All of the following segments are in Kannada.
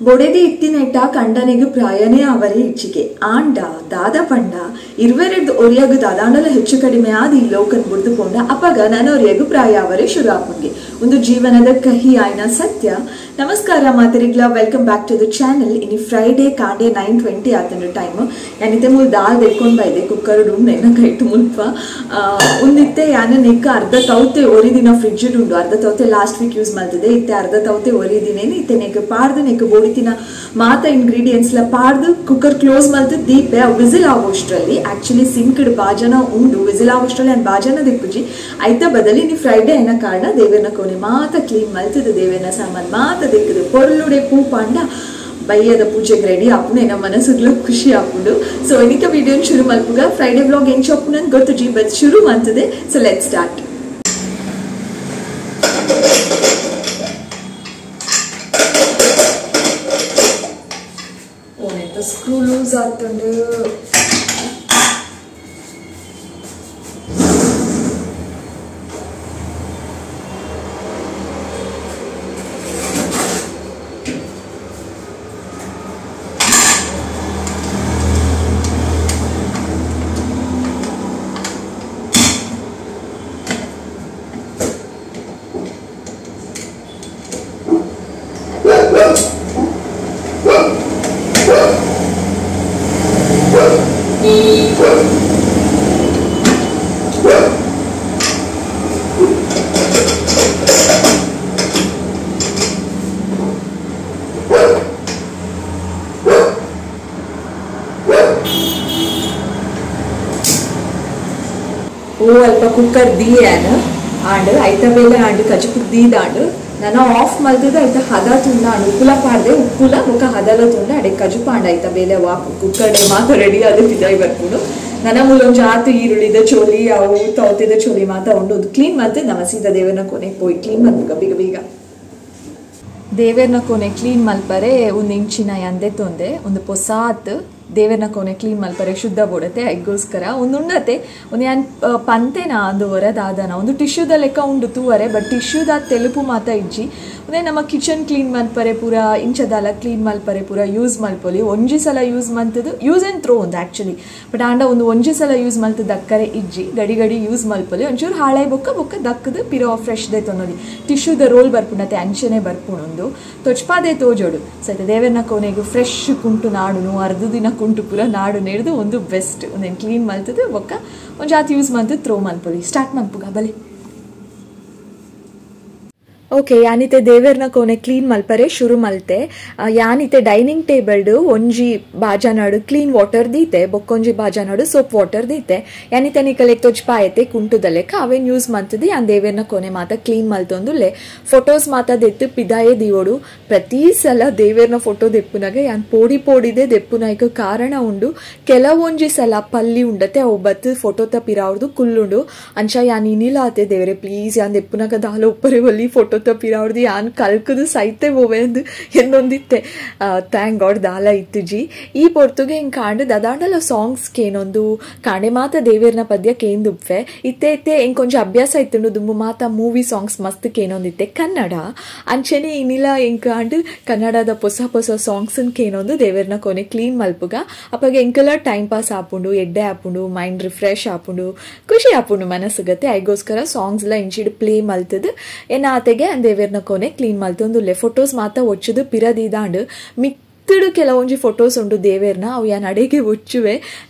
ಬೊಡೆದೆ ಇತ್ತಿನೆಟ್ಟ ಕಂಡನೆಗು ಪ್ರಾಯನೇ ಅವರೇ ಇಚ್ಚಿಕೆ ಆಂಡ ದಾದ ಪಂಡ ಇರುವೆರೆಡ್ದು ಒರಿಯಗು ದಾದಾಂಡಲ ಹೆಚ್ಚು ಕಡಿಮೆ ಆದ ಈ ಲೋಕನ್ ಬುಡ್ದುಕೊಂಡ ಅಪಗ ನನೊರಿಯಗು ಪ್ರಾಯ ಅವರೇ ಶುರು ಆಪುಂಗೆ ಒಂದು ಜೀವನದ ಕಹಿ ಆಯ್ನ ಸತ್ಯ. ನಮಸ್ಕಾರ ಮಾತರಿಗ್ಲ, welcome back to the channel. ಇನ್ನು ಫ್ರೈಡೇ ಕಾಂಡೆ 9:20 ಆತನ ಟೈಮ್. ಯಾನಿತ್ತೆ ಮುಲ್ ದಾಲ್ ತೆಕ್ಕೊಂಡು ಬೈದೆ ಕುಕ್ಕರ್ ಉಂಡು ನೆನ್ನ ಕೈಟು ಮುಲ್ಪ ಒಂದಿತ್ತೆ ಯಾನ ನೆಕ್ಕ ಅರ್ಧ ತೌತೆ ಒರಿದಿನ ಫ್ರಿಡ್ಜ್ ಉಂಡು. ಅರ್ಧ ತೌತೆ ಲಾಸ್ಟ್ ವೀಕ್ ಯೂಸ್ ಮಾಡ್ತಿದ್ದೆ, ಇತ್ತೆ ಅರ್ಧ ತೌತೆ ಒರಿದಿನೇನು ಇತ್ತೆ ನೆಕ್ಕ ಪಾಡ್ದು ನೆಕ್ಕ ಬೋಡಿತಿನ ಮಾತ ಇಂಗ್ರೀಡಿಯೆಂಟ್ಸ್ ಲ ಪಾಡ್ದು ಕುಕ್ಕರ್ ಕ್ಲೋಸ್ ಮಾಡ್ದು ದೀಪೆ ವಿಸಿಲ್ ಆಗೋಷ್ಟರಲ್ಲಿ ಆಕ್ಚುಲಿ ಸಿಂಕ್ಡ್ ಬಾಜನ ಉಂಡು. ವಿಸಿಲ್ ಆಗೋಷ್ಟರಲ್ಲಿ ಅಂಡ್ ಬಾಜನ ದಿಪ್ಪುಜಿ ಐತ ಬದಲಿ ನೀ ಫ್ರೈಡೇ ಏನ ಕಾರಣ ದೇವರನ ಕೋಣೆ ಮಾತ ಕ್ಲೀನ್ ಮಲ್ತದ ದೇವರನ ಸಾಮಾನ್ ಮಾತ ದಿಕ್ಕದು ಪೊರ್ಲುಡೆ ಪೂಪಾಂಡ ಬಯ್ಯದ ಪೂಜೆಗೆ ರೆಡಿ ಆಪುಂಡು. ನಮ್ಮ ಮನಸ್ಸುಗ್ಲು ಖುಷಿ ಆಪುಂಡು. ಸೊ ಇನ್ನಿಕ ವಿಡಿಯೋನ ಶುರು ಮಲ್ಪುಗ ಫ್ರೈಡೇ ಬ್ಲಾಗ್ ಹೆಂಗ್ ಚೊಪ್ಪು ನನ್ ಗೊತ್ತು ಜಿ, ಬಟ್ ಶುರು ಮಾಡ್ತದೆ. So let start. Screw loose ಆಗ್ತುಂಡು. ಅಲ್ಪ ಕುಕ್ಕರ್ ದೀಯಾನ ಆಂಡ್ ಐತ ಬೇಲೆ ಆಂಡ್ ಕಚಪು ದೀದಾಂಡು ನಾನು ಆಫ್ ಮಲ್ತದ ಐತ ಹದ ತುಂಡ ಆಂಡ್ ಉಪ್ಪುಲ ಪಾಡ್ದೆ ಉಪ್ಪುಲ ಮುಖ ಹದಲ ತುಂಡ ಅಡೆ ಕಜುಪ ಆಂಡ್ ಐತ ಬೇಲೆ ವಾಪ್ ಕುಕ್ಕರ್ ಮಾತ ರೆಡಿ ಆದ ಪಿದಾಯಿ ಬರ್ಕೊಂಡು ನನ್ನ ಮೂಲೊಂಜು ಆತು ಈರುಳ್ಳಿದ ಚೋಲಿ ಅವು ತೌತಿದ ಚೋಲಿ ಮಾತ ಉಂಡು ಕ್ಲೀನ್ ಮತ್ತೆ ನಮಸಿದ ದೇವರನ ಕೊನೆಗೆ ಪೋಯಿ ಕ್ಲೀನ್ ಮಲ್ಪುಗ ಬೀಗ ಬೀಗ ದೇವರನ ಕೊನೆ ಕ್ಲೀನ್ ಮಲ್ಪರೆ ಒಂದು ಇಂಚಿನ ಎಂದೆ ತೊಂದೆ ಒಂದು ಪೊಸಾತ್ ದೇವರನ ಕೊನೆ ಕ್ಲೀನ್ ಮಲ್ಪರೆ ಶುದ್ಧ ಬೋಡತೆ ಐಗೋಸ್ಕರ ಒಂದು ಉಂಡತೆ ಒಂದು ಯಾನ್ ಪಂತೆನ ಅದು ಹೊರದಾದನ ಒಂದು ಟಿಶ್ಯೂದ ಲೆಕ್ಕ ಉಂಡು ತೂವರೆ. ಬಟ್ ಟಿಶ್ಯೂದ ತೆಲುಪು ಮಾತ ಇಜ್ಜಿ ಒಂದೇ ನಮ್ಮ ಕಿಚನ್ ಕ್ಲೀನ್ ಮಲ್ಪರೆ ಪೂರ ಇಂಚದಲ್ಲ ಕ್ಲೀನ್ ಮಲ್ಪರೆ ಪೂರ ಯೂಸ್ ಮಲ್ಪೊಲಿ ಒಂಜಿ ಸಲ ಯೂಸ್ ಮಲ್ತದು ಯೂಸ್ ಆ್ಯಂಡ್ ಥ್ರೋ ಒಂದು ಆ್ಯಕ್ಚುಲಿ. ಬಟ್ ಆಂಡ ಒಂದು ಒಂಜಿ ಸಲ ಯೂಸ್ ಮಲ್ತದ ದಕ್ಕರೆ ಇಜ್ಜಿ ಗಡಿ ಗಡಿ ಯೂಸ್ ಮಲ್ಪೊಲಿ ಒಂಚೂರು ಹಾಳೆ ಬೊಕ್ಕ ದಕ್ಕದು ಪಿರೋ ಫ್ರೆಶ್ದೇ ತೊನ್ನೋಲಿ ಟಿಶ್ಯೂದ ರೋಲ್ ಬರ್ಪುಣತೆ ಅಂಚೆನೆ ಬರ್ಪುಣೊಂದು ತೊಚ್ಪಾದೆ ತೋಜೋಡು ಸೈತೆ ದೇವರನ ಕೊನೆಗೂ ಫ್ರೆಶ್ ಕುಂಟು ನಾಡುನು ಅರ್ಧ ದಿನ ಕುಂಟು ಪೂರ ನಾಡು ನೆಡ್ದು ಒಂದು ಬೆಸ್ಟ್ ಒಂದೇನು ಕ್ಲೀನ್ ಮಲ್ತದೆ ಬೊಕ್ಕ ಒಂದು ಜಾತಿ ಯೂಸ್ ಮಾಡ್ತದೆ ಥ್ರೋ ಮಲ್ಪೊಲಿ ಸ್ಟಾರ್ಟ್ ಮಲ್ಪುಗ ಬಲೆ. ಓಕೆ, ಯಾನಿತೆ ದೇವರನ ಕೋಣೆ ಕ್ಲೀನ್ ಮಲ್ಪರೆ ಶುರು ಮಲ್ತೆ. ಯಾನಿತೆ ಡೈನಿಂಗ್ ಟೇಬಲ್ಡು ಒಂಜಿ ಬಾಜಾನಾಡು ಕ್ಲೀನ್ ವಾಟರ್ ದೀತೆ ಬೊಕ್ಕೊಂಜಿ ಬಾಜಾನಾಡು ಸೋಪ್ ವಾಟರ್ ದೀತೆ. ಯಾನಿತೆ ನಿಕಲೆ ತೊಚ್ಪಾಯತೆ ಕುಂಟುದಲೆಕ್ಕ ಅವೇನ್ ಯೂಸ್ ಮಾಡ್ತದೆ ಯಾನ್ ದೇವರನ ಕೋಣೆ ಮಾತ ಕ್ಲೀನ್ ಮಲ್ತೊಂದುಲ್ಲೆ ಫೋಟೋಸ್ ಮಾತ ದೆತ್ತು ಪಿದಾಯೇ ದಿವೋಡು. ಪ್ರತಿ ಸಲ ದೇವರನ ಫೋಟೋ ದೆಪ್ಪುನಾಗ ಯಾನ್ ಪೋಡಿ ಪೋಡಿದೆ ದೆಪ್ಪುನಾಯ್ಕ ಕಾರಣ ಉಂಡು. ಕೆಲವೊಂಜಿ ಸಲ ಪಲ್ಲಿ ಉಂಡತೆ ಅವು ಬತ್ತು ಫೋಟೋ ತಪ್ಪಿರಾವ್ರದು ಕುಲ್ಲುಂಡು ಅಂಚ ಯಾನ್ ಇನಿಲ ಆತೆ ದೇವರೇ ಪ್ಲೀಸ್ ಯಾನ್ ದೆಪ್ಪುನಾಗ ದಾಲ ಉಪ್ಪರೆ ಒಲ್ಲಿ ಫೋಟೋ ತಪ್ಪಿರಾವ್ರದು ಯಾನ್ ಕಲ್ಕದು ಸೈತೆ ಹೋವೆ ಅಂದು ಎಂದೊಂದಿತ್ತೆ. ಥ್ಯಾಂಕ್ ಗಾಡ್ ದಾಲ ಇತ್ತು ಜಿ. ಈ ಪೊರ್ತುಗೆ ಹಿಂಗೆ ಕಾಂಡು ದದಾಂಡಲ ಸಾಂಗ್ಸ್ ಕೇನೊಂದು ಕಾಂಡೆ ಮಾತ ದೇವರನ ಪದ್ಯ ಕೇಂದುಪ್ಪೆ ಇತ್ತೆ ಹೆಂಗೆ ಕೊಂಚ ಅಭ್ಯಾಸ ಇತ್ತು ದುಂಬು ಮಾತ ಮೂವಿ ಸಾಂಗ್ಸ್ ಮಸ್ತ್ ಕೇನೊಂದಿತ್ತೆ ಕನ್ನಡ ಅಂಚೆನೆ ಇನ್ನಿಲ್ಲ ಹೆಂಗೆ ಕಾಂಡು ಕನ್ನಡದ ಹೊಸ ಸಾಂಗ್ಸನ್ ಕೇನೊಂದು ದೇವರನ ಕೊನೆ ಕ್ಲೀನ್ ಮಲ್ಪುಗ ಅಪ್ಪಾಗ ಎಂಕೆಲ್ಲ ಟೈಮ್ ಪಾಸ್ ಆಪುಂಡು ಎಡ್ಡೆ ಆಪುಂಡು ಮೈಂಡ್ ರಿಫ್ರೆಶ್ ಆಪುಂಡು ಖುಷಿ ಆಪುಂಡು ಮನಸ್ಸುಗತ್ತೆ. ಐಗೋಸ್ಕರ ಸಾಂಗ್ಸ್ ಎಲ್ಲ ಇಂಚಿಡು ಪ್ಲೇ ಮಲ್ತದು ಏನಾತೆಗೆ ದೇವರನ ಕೊನೆ ಕ್ಲೀನ್ ಮಲ್ತೊಂದುಲ್ಲೆ ಫೋಟೋಸ್ ಮಾತ ಒಚ್ಚದು ಪಿರದಿದಾಂಡು ಮಿತ್ತಡು ಕೆಲವೊಂಜಿ ಫೋಟೋಸ್ ಉಂಡು ದೇವರನ ಅವು ಯಾನ್ ಅಡೆಗೆ ಒಚ್ಚುವೆ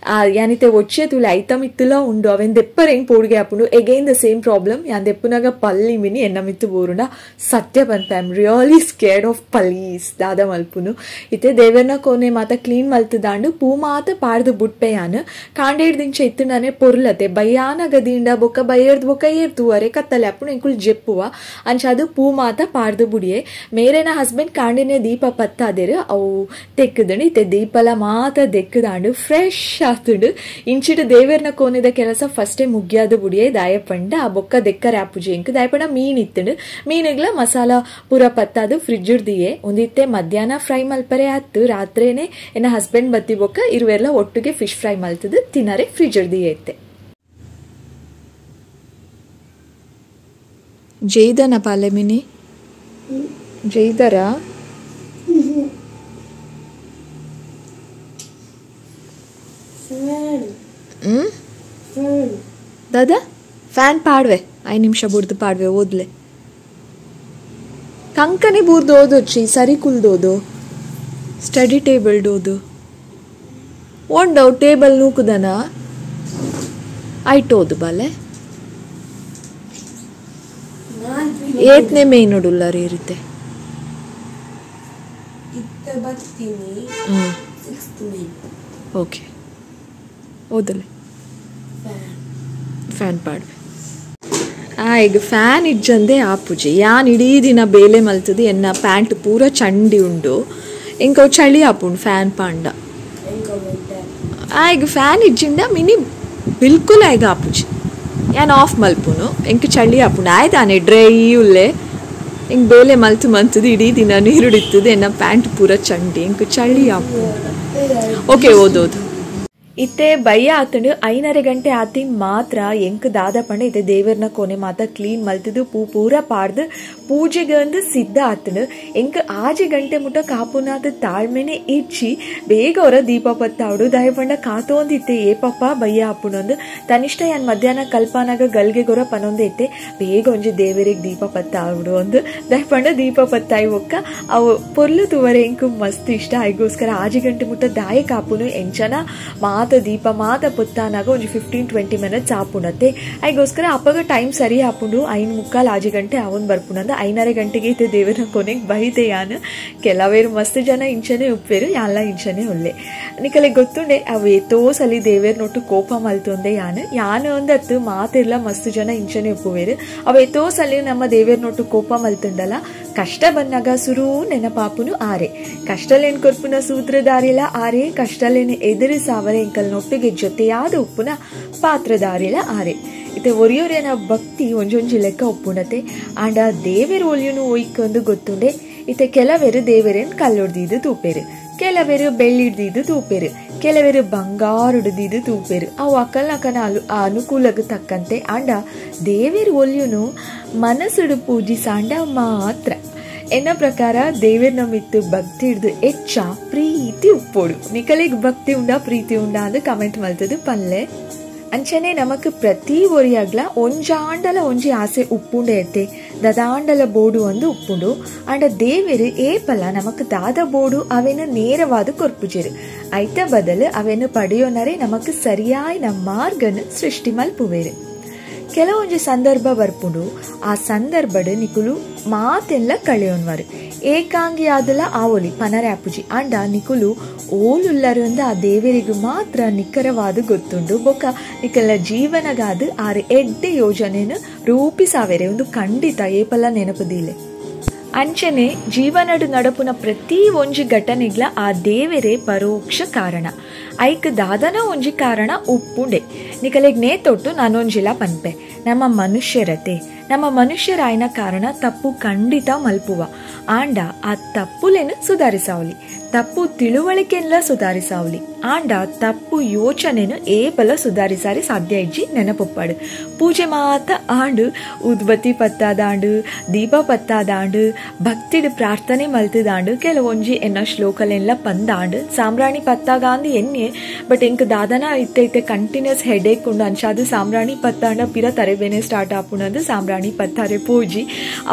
ಯಾನಿತೆ ಒಚ್ಚೆ ತುಲೆ ಐತಮ್ ಇತ್ತುಲ ಉಂಡು ಅವೆನ್ ದೆಪ್ಪರ್ ಹೆಂಗ್ ಪೋಡ್ಗೆ ಆಪುಂಡು ಎಗೈನ್ ದ ಸೇಮ್ ಪ್ರಾಬ್ಲಮ್ ಯಾನ್ ದೆಪ್ಪುನಾಗ ಪಲ್ಲಿ ಮಿನಿ ಎನ್ನ ಮಿತ್ತು ಬೋರುಂಡ ಸತ್ಯ ಬಂತ I am really scared of palace ದಾದ ಮಲ್ಪುನು. ಇತ್ತೆ ದೇವರನ ಕೋನೆ ಮಾತ ಕ್ಲೀನ್ ಮಲ್ತದಾಂಡು ಪೂ ಮಾತ ಪಾಡ್ದು ಬುಟ್ಪೆ ಯಾನ್ ಕಾಂಡೇಡ್ದಿಂಚ ಇತ್ತುನಾನೆ ಪೊರ್ಲತೆ ಬಯ್ಯಾನ ಗದಿಂಡ ಬೊಕ್ಕ ಬಯ್ಯರ್ದು ಬೊಕ್ಕ ಏರ್ತುವರೆ ಕತ್ತಲೆ ಆಪುಂಡು ಎಂಕುಲ್ ಜೆಪ್ಪುವ ಅಂಚ ಅದು ಪೂ ಮಾತ ಪಾಡ್ದು ಬುಡಿಯೆ. ಮೇರೆನ ಹಸ್ಬೆಂಡ್ ಕಾಂಡಿನೇ ದೀಪ ಪತ್ತಾದೇರು ಅವು ತೆಕ್ಕುದುಂಡು ಇತ್ತೆ ದೀಪಲ ಮಾತ ದೆಕ್ಕುದಾಂಡು ಫ್ರೆಶ್ ಆತುಂಡು. ಇಂಚಿಟ್ಟು ದೇವರನ ಕೋನೆದ ಕೆಲಸ ಫಸ್ಟೇ ಮುಗ್ಯಾದ ಬುಡಿಯೇ ದಾಯಪಂಡ ಆ ಬೊಕ್ಕ ದೆಕ್ಕರೆ ಆಪುಜಿ ಎಂಕ್ ದಾಯಪಂಡ ಮೀನ್ ಇತ್ತುಂಡು ಮೀನುಗ್ಲ ಮಸಾಲ ಪೂರ ಪತ್ತಾದು ಫ್ರಿಡ್ಜ್ ದಿಯೆ ಒಂದಿತ್ತೆ ಮಧ್ಯಾಹ್ನ ಫ್ರೈ ಮಲ್ಪರೆ ಆತು ರಾತ್ರೇನೆ ಎನ್ನ ಹಸ್ಬೆಂಡ್ ಬತ್ತಿ ಬೊಕ್ಕ ಇರುವೆಲ್ಲ ಒಟ್ಟಿಗೆ ಫಿಶ್ ಫ್ರೈ ಮಲ್ತದು ತಿನ್ನರೆ ಫ್ರಿಡ್ಜ್ ದಿಯೆ ಇತ್ತೆ. ಜೈದನ ಪಾಲೆ ಮಿನಿ ಜೈದರ ದಾದಾ ಫ್ಯಾನ್ ಪಾಡ್ವೆ 5 ನಿಮಿಷ ಬುಡ್ದು ಪಾಡ್ವೆ ಓದ್ಲೆ ಕಂಕನೆ ಬೂರ್ದು ಓದೊಚ್ಚಿ ಸರಿ ಕುಲ್ದೋದು ಸ್ಟಡಿ ಟೇಬಲ್ ಓದು ಓಂಡವ್ ಟೇಬಲ್ ನೂಕುದನ ಐಟೋದು ಬಾಲೆ ಏತ್ನೆ ಮೇನ್ ಉಡುಲ್ಲಾರಿ ಇರುತ್ತೆ ಓಕೆ ಓದಲೆ ಫ್ಯಾನ್ ಪಾಡ್ವೆ ಈಗ ಫ್ಯಾನ್ ಇಜ್ಜಂದೆ ಆಪುಜಿ ಯಾನ್ ಇಡೀ ದಿನ ಬೇಲೆ ಮಲ್ತದೆ ಎನ್ನ ಪ್ಯಾಂಟ್ ಪೂರ ಚಂಡಿ ಉಂಡು ಇಂಕೊ ಚಳಿ ಆಪುಂಡು ಫ್ಯಾನ್ ಪಾಂಡ ಈಗ ಫ್ಯಾನ್ ಇಜ್ಜಿಂದ ಮಿನಿ ಬಿಲ್ಕುಲ್ ಆಯ್ಗ ಆಪುಜಿ ಯಾನ್ ಆಫ್ ಮಲ್ಪುನು ಎಂಕ್ ಚಳಿ ಆಪುಂಡು ಆಯ್ತಾನೆ ಡ್ರೈ ಉಲ್ಲೆ ಹಿಂಗೆ ಬೇಲೆ ಮಲ್ತು ಮಂತದು ಇಡೀ ದಿನ ನೀರುಡಿತ್ತದು ಎನ್ನ ಪ್ಯಾಂಟ್ ಪೂರ ಚಂಡಿ ಇಂಕ ಚಳಿ ಆಪುಂಡು ಓಕೆ ಓದೋದು ಇತ್ತೆ ಬಯ್ಯ ಆತಂಡು 5:30 ಗಂಟೆ ಆತಿನ್ ಮಾತ್ರ ಎಂಕ್ ದಾದ ಪಂಡ ಇತ್ತೆ ದೇವರ್ನ ಕೊನೆ ಮಾತ ಕ್ಲೀನ್ ಮಲ್ತದು ಪೂರ ಪಾಡ್ದು ಪೂಜೆಗೆ ಒಂದು ಸಿದ್ಧ ಆತಂಡು ಎಂಕ್ 6 ಗಂಟೆ ಮುಟ್ಟ ಕಾಪುನಾದ ತಾಳ್ಮೆನೆ ಇಚ್ಚಿ ಬೇಗ ಅವರ ದೀಪ ಪತ್ತಾವಡು ದಯ ಪಂಡ ಕಾತೋಂದಿತ್ತೆ ಏ ಪಪ್ಪ ಬಯ್ಯ ಆಪುಣೊಂದು ತನಿಷ್ಠ ಯಾನ್ ಮಧ್ಯಾಹ್ನ ಕಲ್ಪನಾಗ ಗಲ್ಗೆ ಗೊರ ಪನೊಂದು ಇತ್ತೆ ಬೇಗ ಒಂಜಿ ದೇವರಿಗೆ ದೀಪ ಪತ್ತಾವಡು ಒಂದು ದಯ ಪಂಡ ದೀಪ ಪತ್ತಾಯಿ ಒಕ್ಕ ಅವು ಪೊರ್ಲು ತುವರೆ ಎಂಕು ಮಸ್ತ್ ಇಷ್ಟ ಆಯ್ಗೋಸ್ಕರ 6 ಗಂಟೆ ಮುಟ್ಟ ದಾಯ ಕಾಪುನು ಎಂಚನ ಮಾತ ದೀಪ ಮಾತ ಪುತ್ತಾನಾಗ ಒಂಜಿ 15-20 ಮಿನಿಟ್ಸ್ ಆಪುಣತ್ತೆ ಐಗೋಸ್ಕರ ಅಪ್ಪಗ ಟೈಮ್ ಸರಿ ಆಪುಂಡು 5:45 ಗಂಟೆ ಅವನ್ ಬರ್ಪುಣಂದ 5:30 ಗಂಟೆಗೆ ಇತ್ತೆ ದೇವರ ಕೊನೆಗೆ ಬೈತೆ ಯಾನ್ ಕೆಲವೇರು ಮಸ್ತ್ ಜನ ಇಂಚನೆ ಉಪ್ಪೇರು ಯಾನ್ಲ ಇಂಚನೆ ಒಳ್ಳೆ ನಿಕಲೆ ಗೊತ್ತುಂಡೆ ಅವು ಏತೋ ಸಲಿ ದೇವೇರ್ ನೋಟು ಕೋಪ ಮಲ್ತೊಂದೆ ಯಾನ್ ಒಂದತ್ತು ಮಾತಿರ್ಲ ಮಸ್ತ್ ಜನ ಇಂಚನೆ ಉಪ್ಪುವೇರು ಅವು ಏತೋ ಸಲಿ ನಮ್ಮ ದೇವೇರ್ ನೋಟು ಕೋಪ ಮಲ್ತುಂಡಲ್ಲ ಕಷ್ಟ ಬಂದಾಗ ಸುರು ನೆನಪಾಪುನು ಆರೆ ಕಷ್ಟಲೇನ್ ಕೊರ್ಪುನ ಸೂತ್ರಧಾರಿಲ ಆರೆ ಕಷ್ಟಲೇನ್ ಎದುರು ಸಾವರೆ ಎಂಕಲ್ ನೊಟ್ಟಿಗೆ ಜೊತೆಯಾದ ಉಪ್ಪುನ ಪಾತ್ರಧಾರಿಲ ಆರೆ ಇತ್ತೆ ಒರಿಯೋರೇನ ಭಕ್ತಿ ಒಂಜೊಂಜಿ ಲೆಕ್ಕ ಒಪ್ಪುಣತೆ ಆಂಡ ದೇವೇರು ಒಲಿಯುನು ಒಯ್ಕೊಂದು ಗೊತ್ತುಂಡೆ ಇತ್ತೆ ಕೆಲವೇರು ದೇವರೇನ್ ಕಲ್ಲೊಡ್ದಿದ್ದು ತೂಪೇರು ಕೆಲವೇರು ಬೆಳ್ಳಿಡ್ದಿದ್ದು ತೂಪೇರು ಕೆಲವೇರು ಬಂಗಾರುಡ್ದಿದ್ದು ತೂಪೇರು ಅವು ಅಕ್ಕಲ್ನಕನ ಅನುಕೂಲಕ್ಕೆ ತಕ್ಕಂತೆ ಆಂಡ ದೇವೇರು ಒಲಿಯುನು ಮನಸ್ಸುಡು ಪೂಜಿಸಾಂಡ ಮಾತ್ರ ಎನ್ನ ಪ್ರಕಾರ ದೇವರ್ನ ಮಿತ್ತು ಭಕ್ತಿ ಹಿಡ್ದು ಹೆಚ್ಚ ಪ್ರೀತಿ ಉಪ್ಪೋಡು ನಿಕಲಿಗೆ ಭಕ್ತಿ ಉಂಡ ಪ್ರೀತಿ ಉಂಡ ಅಂದು ಕಮೆಂಟ್ ಮಲ್ತದು ಪಲ್ಲೆ ಅಂಚನೆ ನಮಕ್ ಪ್ರತಿ ಒರಿಯಾಗ್ಲ ಒಂಜಾಂಡಲ ಒಂಜಿ ಆಸೆ ಉಪ್ಪುಂಡೆ ಎತ್ತೆ ದದಾಂಡಲ ಬೋಡು ಒಂದು ಉಪ್ಪುಂಡು ಅಂಡ ದೇವೇರು ಏಪಲ ನಮಕ್ ದಾದ ಬೋಡು ಅವೇನು ನೇರವಾದ ಕೊರ್ಪುಜೆರು ಐತ ಬದಲು ಅವೇನು ಪಡೆಯೋನರೆ ನಮಕ್ ಸರಿಯಾಯ ನಮ್ಮ ಮಾರ್ಗನ ಸೃಷ್ಟಿ ಮಲ್ಪುವೇರು ಕೆಲವೊಂಜಿ ಸಂದರ್ಭ ಬರ್ಪುಂಡು ಆ ಸಂದರ್ಭಡ್ ನಿಕುಲು ಮಾತೆಲ್ಲ ಕಳೆಯೋನ್ವಾರು ಏಕಾಂಗಿ ಆದಲ ಆವೊಲಿ ಪನರ್ಯಾಪುಜಿ ಅಂಡ ನಿಕುಲು ಓಲುಲ್ಲರಿಂದ ಆ ದೇವರಿಗೂ ಮಾತ್ರ ನಿಖರವಾದ ಗೊತ್ತುಂಡು ಬೊಕ್ಕ ನಿಕಲ ಜೀವನಗಾದ ಆರು ಎಡ್ಡೆ ಯೋಜನೆಯನ್ನು ರೂಪಿಸಾವೆರೆ ಒಂದು ಖಂಡಿತ ಏಪಲ ನೆನಪುದಿಲೆ ಅಂಚನೆ ಜೀವನಡು ನಡಪುನ ಪ್ರತಿ ಒಂಜಿ ಘಟನೆಗ್ಲ ಆ ದೇವರೇ ಪರೋಕ್ಷ ಕಾರಣ ಐಕ್ ದಾದನ ಒಂಜಿ ಕಾರಣ ಉಪ್ಪುಂಡೆ ನಿಕಲೆಗ್ ನೇತೊಟ್ಟು ನಾನೊಂಜಿಲ ಪನ್ಪೆ ನಮ್ಮ ಮನುಷ್ಯರತೆ ನಮ್ಮ ಮನುಷ್ಯರಾಯ್ನ ಕಾರಣ ತಪ್ಪು ಖಂಡಿತ ಮಲ್ಪುವ ಆಂಡ ಆ ತಪ್ಪುಲೆನು ಸುಧಾರಿಸಾವಲಿ ತಪ್ಪು ತಿಳುವಳಿಕೆಲ್ಲ ಸುಧಾರಿಸಾವಲಿ ಆಂಡ ತಪ್ಪು ಯೋಚನೆನು ಏಪಲ ಸುಧಾರಿಸಾರಿ ಸಾಧ್ಯ ಇಜ್ಜಿ ನೆನಪೊಪ್ಪಾಡು ಪೂಜೆ ಮಾತ ಆಂಡು ಉದ್ಬತ್ತಿ ಪತ್ತಾದಾಂಡು ದೀಪ ಪತ್ತಾದಾಂಡು ಭಕ್ತಿಡ್ ಪ್ರಾರ್ಥನೆ ಮಲ್ತಿದಾಂಡು ಕೆಲವೊಂಜಿ ಎನ್ನ ಶ್ಲೋಕಲೆಲ್ಲ ಪಂದಾಂಡು ಸಾಂಬ್ರಾಣಿ ಪತ್ತಾಗಾಂದು ಎನ್ನೆ ಬಟ್ ಎಂಕ್ ದಾದನ ಇತ್ತೆ ಕಂಟಿನ್ಯೂಸ್ ಹೆಡೇಕ್ ಉಂಡು ಅಂಚಾದು ಸಾಂಬ್ರಾಣಿ ಪತ್ತಾಂಡ ಪಿರ ತರೆಬೇನೆ ಸ್ಟಾರ್ಟ್ ಆಪುಣದು ಸಾಂಬ್ರಾಣಿ ಪತ್ತಾರೆ ಪೂಜಿ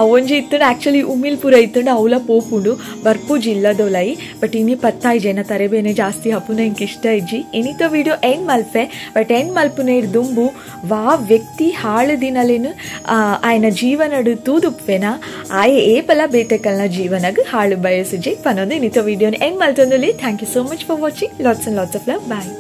ಅವೊಂಜಿ ಇತ್ತಂಡು ಆಕ್ಚುಲಿ ಉಮಿಲ್ ಪುರ ಇತ್ತಂಡು ಅವಲ ಪೋಪುಂಡು ಬರ್ಪೂಜಿ ಇಲ್ಲದೊಲೈ ಬಟ್ ಇನಿ ಪತ್ತಾಯಿ ಜನ ತರೆಬೇನೆ ಜಾಸ್ತಿ ಹಪುನ ಎಂಕ್ ಇಷ್ಟ ಇಜ್ಜಿ ಇನಿತ ವಿಡಿಯೋ ಎಂಡ್ ಮಲ್ಪೆ ಬಟ್ ಎಂಡ್ ಮಲ್ಪುನೆ ದುಂಬು ವಾ ವ್ಯಕ್ತಿ ಹಾಳು ದಿನಲೇನು ಆಯ್ನ ಜೀವನಡು ತೂದುಪ್ಪೆನ ಆಯ ಏಪಲ ಬೇತೆಕಲ್ನ ಜೀವನಗ್ ಹಾಳು ಬಯಸುಜಿ ಪನೊಂದು ಇನಿತ ವಿಡಿಯೋನ ಎಂಡ್ ಮಲ್ತೊಂದುಲಿ thank you so much for watching lots and lots of love bye